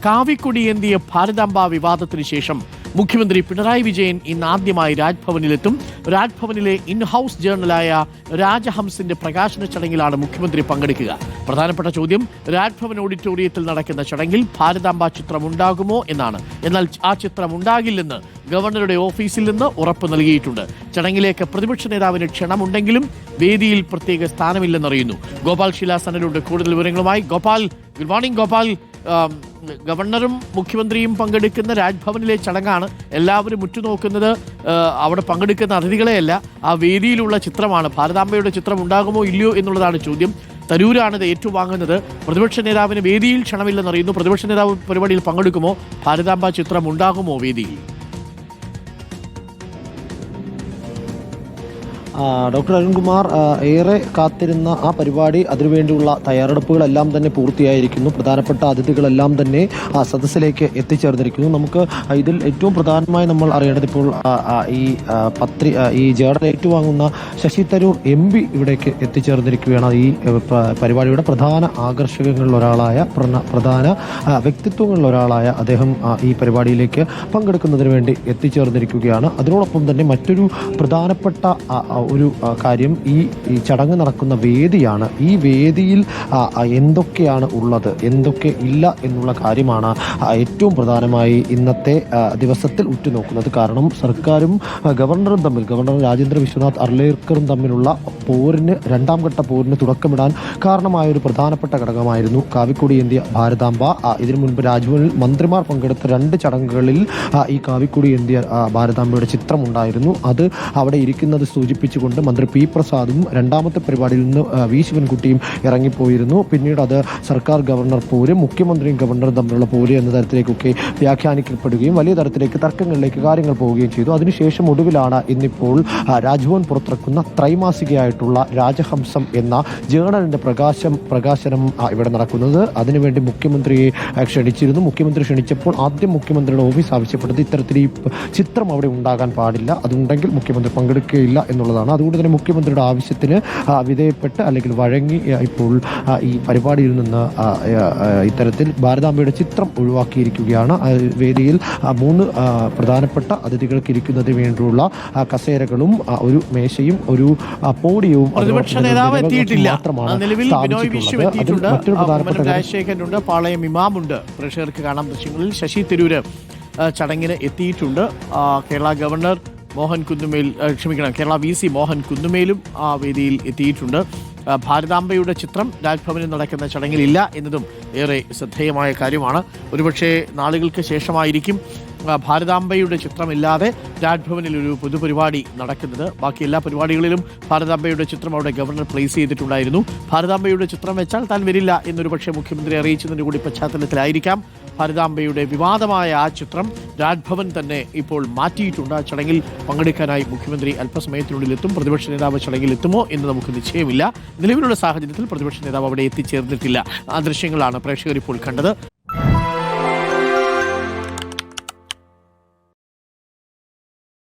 കാവിക്കൊടിയേന്തിയ ഭാരതാംബ വിവാദത്തിന് ശേഷം മുഖ്യമന്ത്രി പിണറായി വിജയൻ ഇന്ന് ആദ്യമായി രാജ്ഭവനിലെത്തും. രാജ്ഭവനിലെ ഇൻഹൌസ് ജേർണലായ രാജഹംസിന്റെ പ്രകാശന ചടങ്ങിലാണ് മുഖ്യമന്ത്രി പങ്കെടുക്കുക. പ്രധാനപ്പെട്ട ചോദ്യം, രാജ്ഭവൻ ഓഡിറ്റോറിയത്തിൽ നടക്കുന്ന ചടങ്ങിൽ ഭാരതാംബ ചിത്രം ഉണ്ടാകുമോ എന്നാണ്. എന്നാൽ ആ ചിത്രം ഉണ്ടാകില്ലെന്ന് ഗവർണറുടെ ഓഫീസിൽ നിന്ന് ഉറപ്പ് നൽകിയിട്ടുണ്ട്. ചടങ്ങിലേക്ക് പ്രതിപക്ഷ നേതാവിന് ക്ഷണമുണ്ടെങ്കിലും വേദിയിൽ പ്രത്യേക സ്ഥാനമില്ലെന്നറിയുന്നു. ഗോപാൽ ശിലാസനലുണ്ട് കൂടുതൽ വിവരങ്ങളുമായി. Gopal, good morning. ഗോപാൽ, ഗവർണറും മുഖ്യമന്ത്രിയും പങ്കെടുക്കുന്ന രാജ്ഭവനിലെ ചടങ്ങാണ്. എല്ലാവരും ഉറ്റുനോക്കുന്നത് അവിടെ പങ്കെടുക്കുന്ന അതിഥികളെയല്ല, ആ വേദിയിലുള്ള ചിത്രമാണ്. ഭാരതാംബയുടെ ചിത്രം ഉണ്ടാകുമോ ഇല്ലയോ എന്നുള്ളതാണ് ചോദ്യം. തരൂരാണ് ഇത് ഏറ്റുവാങ്ങുന്നത്. പ്രതിപക്ഷ നേതാവിന് വേദിയിൽ ക്ഷണമില്ലെന്നറിയുന്നു. പ്രതിപക്ഷ നേതാവ് പരിപാടിയിൽ പങ്കെടുക്കുമോ? ഭാരതാംബ ചിത്രം ഉണ്ടാകുമോ വേദിയിൽ? ഡോക്ടർ അരുൺകുമാർ, ഏറെ കാത്തിരുന്ന ആ പരിപാടി, അതിനുവേണ്ടിയുള്ള തയ്യാറെടുപ്പുകളെല്ലാം തന്നെ പൂർത്തിയായിരിക്കുന്നു. പ്രധാനപ്പെട്ട അതിഥികളെല്ലാം തന്നെ സദസ്സിലേക്ക് എത്തിച്ചേർന്നിരിക്കുന്നു. നമുക്ക് ഇതിൽ ഏറ്റവും പ്രധാനമായി നമ്മൾ അറിയേണ്ടത്, ഇപ്പോൾ ഈ ജേർണൽ ഏറ്റുവാങ്ങുന്ന ശശി തരൂർ MP ഇവിടേക്ക് എത്തിച്ചേർന്നിരിക്കുകയാണ്. ഈ പരിപാടിയുടെ പ്രധാന ആകർഷകങ്ങളിൽ ഒരാളായ, പ്രധാന വ്യക്തിത്വങ്ങളിൽ ഒരാളായ അദ്ദേഹം ഈ പരിപാടിയിലേക്ക് പങ്കെടുക്കുന്നതിന് വേണ്ടി എത്തിച്ചേർന്നിരിക്കുകയാണ്. അതിനോടൊപ്പം തന്നെ മറ്റൊരു പ്രധാനപ്പെട്ട ഒരു കാര്യം, ഈ ചടങ്ങ് നടക്കുന്ന വേദിയാണ്. ഈ വേദിയിൽ എന്തൊക്കെയാണ് ഉള്ളത്, എന്തൊക്കെ ഇല്ല എന്നുള്ള കാര്യമാണ് ഏറ്റവും പ്രധാനമായി ഇന്നത്തെ ദിവസത്തിൽ ഉറ്റുനോക്കുന്നത്. കാരണം സർക്കാരും ഗവർണറും തമ്മിൽ, ഗവർണർ രാജേന്ദ്ര വിശ്വനാഥ് അർലേക്കറും തമ്മിലുള്ള പോരിന്, രണ്ടാം ഘട്ട പോരിന് തുടക്കമിടാൻ കാരണമായ ഒരു പ്രധാനപ്പെട്ട ഘടകമായിരുന്നു കാവിക്കൊടിയേന്തിയ ഭാരതാംബ. ഇതിനു മുൻപ് രാജ്ഭവനിൽ മന്ത്രിമാർ പങ്കെടുത്ത 2 ചടങ്ങുകളിൽ ഈ കാവിക്കൊടിയേന്തിയ ഭാരതാംബയുടെ ചിത്രമുണ്ടായിരുന്നു. അത് അവിടെ ഇരിക്കുന്നത് സൂചിപ്പിച്ചുകൊണ്ട് മന്ത്രി P. പ്രസാദും രണ്ടാമത്തെ പരിപാടിയിൽ നിന്ന് V. ശിവൻകുട്ടിയും ഇറങ്ങിപ്പോയിരുന്നു. പിന്നീട് അത് സർക്കാർ ഗവർണർ പോര്, മുഖ്യമന്ത്രിയും ഗവർണറും തമ്മിലുള്ള പോര് എന്ന തരത്തിലേക്കൊക്കെ വ്യാഖ്യാനിക്കപ്പെടുകയും വലിയ തരത്തിലേക്ക് തർക്കങ്ങളിലേക്ക് കാര്യങ്ങൾ പോവുകയും ചെയ്തു. അതിനുശേഷം ഒടുവിലാണ് ഇന്നിപ്പോൾ രാജ്ഭവൻ പുറത്തിറക്കുന്ന ത്രൈമാസികയായിട്ടുള്ള രാജഹംസം എന്ന ജേർണലിന്റെ പ്രകാശനം ഇവിടെ നടക്കുന്നത്. അതിനുവേണ്ടി മുഖ്യമന്ത്രിയെ ക്ഷണിച്ചിരുന്നു. മുഖ്യമന്ത്രി ക്ഷണിച്ചപ്പോൾ ആദ്യം മുഖ്യമന്ത്രിയുടെ ഓഫീസ് ആവശ്യപ്പെട്ടത് ഇത്തരത്തിൽ ഈ ചിത്രം അവിടെ ഉണ്ടാകാൻ പാടില്ല, അതുണ്ടെങ്കിൽ മുഖ്യമന്ത്രി പങ്കെടുക്കുകയില്ല എന്നുള്ളതാണ്. അതുകൊണ്ട് തന്നെ മുഖ്യമന്ത്രിയുടെ ആവശ്യത്തിന് വിധേയപ്പെട്ട്, അല്ലെങ്കിൽ വഴങ്ങി ഇപ്പോൾ ഈ പരിപാടിയിൽ നിന്ന് ഇത്തരത്തിൽ ഭാരതാംബയുടെ ചിത്രം ഒഴിവാക്കിയിരിക്കുകയാണ്. വേദിയിൽ 3 പ്രധാനപ്പെട്ട അതിഥികൾക്ക് ഇരിക്കുന്നതിന് വേണ്ടിയുള്ള കസേരകളും ഒരു മേശയും ഒരു പോഡിയവും മാത്രമാണ്. പാളയം ഇമാമുണ്ട്. പ്രേക്ഷകർക്ക് കാണാം ദൃശ്യങ്ങളിൽ. ശശി തരൂര് ചടങ്ങിന് എത്തിയിട്ടുണ്ട്. കേരള ഗവർണർ കേരള VC മോഹൻ കുന്നുമേലും ആ വേദിയിൽ എത്തിയിട്ടുണ്ട്. ഭാരതാംബയുടെ ചിത്രം രാജ്ഭവനിൽ നടക്കുന്ന ചടങ്ങിലില്ല എന്നതും ഏറെ ശ്രദ്ധേയമായ കാര്യമാണ്. ഒരുപക്ഷെ നാളുകൾക്ക് ശേഷമായിരിക്കും ഭാരതാംബയുടെ ചിത്രമില്ലാതെ രാജ്ഭവനിൽ ഒരു പൊതുപരിപാടി നടക്കുന്നത്. ബാക്കി എല്ലാ പരിപാടികളിലും ഭാരതാംബയുടെ ചിത്രം അവിടെ ഗവർണർ പ്ലേസ് ചെയ്തിട്ടുണ്ടായിരുന്നു. ഭാരതാംബയുടെ ചിത്രം വെച്ചാൽ താൻ വരില്ല എന്നൊരു പക്ഷേ മുഖ്യമന്ത്രി അറിയിച്ചതിൻ്റെ കൂടി പശ്ചാത്തലത്തിലായിരിക്കാം ഭാരതാംബയുടെ വിവാദമായ ആ ചിത്രം രാജ്ഭവൻ തന്നെ ഇപ്പോൾ മാറ്റിയിട്ടുണ്ട്. ആ ചടങ്ങിൽ പങ്കെടുക്കാനായി മുഖ്യമന്ത്രി അല്പസമയത്തിനുള്ളിൽ എത്തും. പ്രതിപക്ഷ നേതാവ് ചടങ്ങിൽ എത്തുമോ എന്ന് നമുക്ക് നിശ്ചയമില്ല. നിലവിലുള്ള സാഹചര്യത്തിൽ പ്രതിപക്ഷ നേതാവ് അവിടെ എത്തിച്ചേർന്നിട്ടില്ല. ആ ദൃശ്യങ്ങളാണ് പ്രേക്ഷകർ ഇപ്പോൾ കണ്ടത്.